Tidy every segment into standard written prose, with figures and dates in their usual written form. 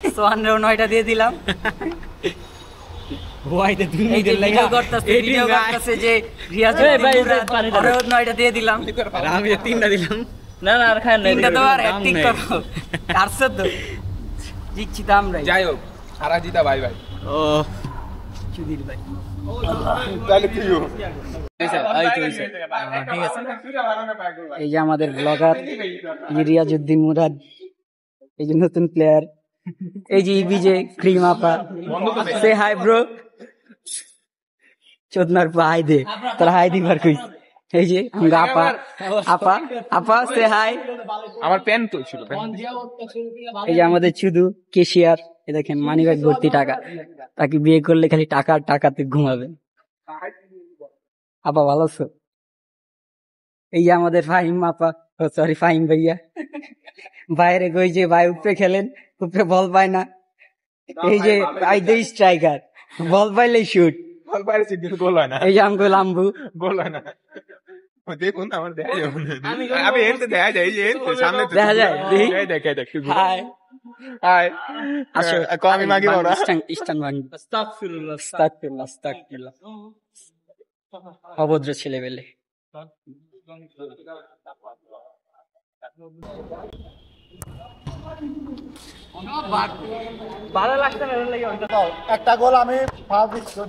সোহানরেও 9টা দিয়ে দিলাম। ওয়াইতে তুমি ভিডিও করতেছে যে রিয়াজ ওরেও 9টা দিয়ে দিলাম। আমি 3টা দিলাম। না না আর খায় না, 3টা তো আর অ্যাক্টিং করো, কারছ তো জিতছি তো আমরাই। যাই হোক, হারা জিতা ভাই ভাই। ও সুধীর ভাই তাহলে তুইও ঠিক আছে। এই যে আমাদের ব্লগার রিয়াজউদ্দিন মুরাদ, এই যে নতুন প্লেয়ার, এই যে ইবিজে ক্রিম আপা, সে হাই ব্রো, চোদনার পা হাই দে, তোর হাই দিবার কইস। এই যে আপা আপা আপা সে হাই। আমার পেন তো ছিল। এই যে আমাদের শুধু কেশিয়ার, এ দেখেন মানিব্যাগ ভর্তি টাকা, তাকে বিয়ে করলে খালি টাকা আর টাকাতে ঘুমাবে। আপা ভালো আছো? এই যে আমাদের ফাহিম আপা, সরি ফাহিম ভাইয়া, বাইরে গই যে ভাই উপরে খেলেন, উপরে বল পায় না। এই যে স্ট্রাইকার, বল পাইলেই শুট, বল বাইরে সিদ্ধি গোল হয় না। এই যে আমগো লাম্বু, গোল হয় না। দেখুন আমার দেখা যাবে, আমি এনতে দেখা যায়, এই যে এনতে সামনে দেখা যায়, দেখে দেখ। হাই হাই আসো আমি মাগি বড় ইস্টান ভাঙি। আস্তাগফিরুল্লাহ। অভদ্র ছেলে বেলে। ভালো লাগছে না এর লাগি ওইটা দাও। একটা গোল আমি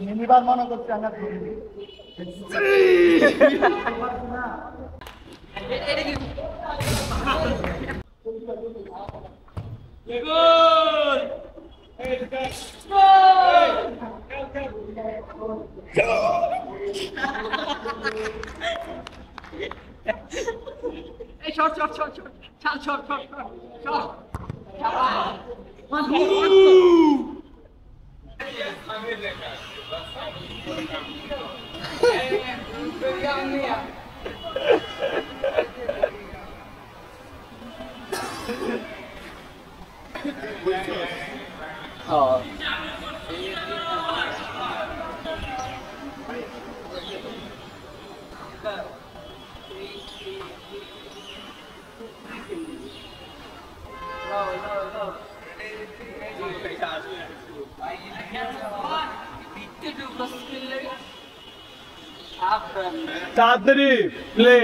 মিনিবার মনে করছি আমরা এই শর্ট চাল শর্ট তাড়াতাড়ি প্লে।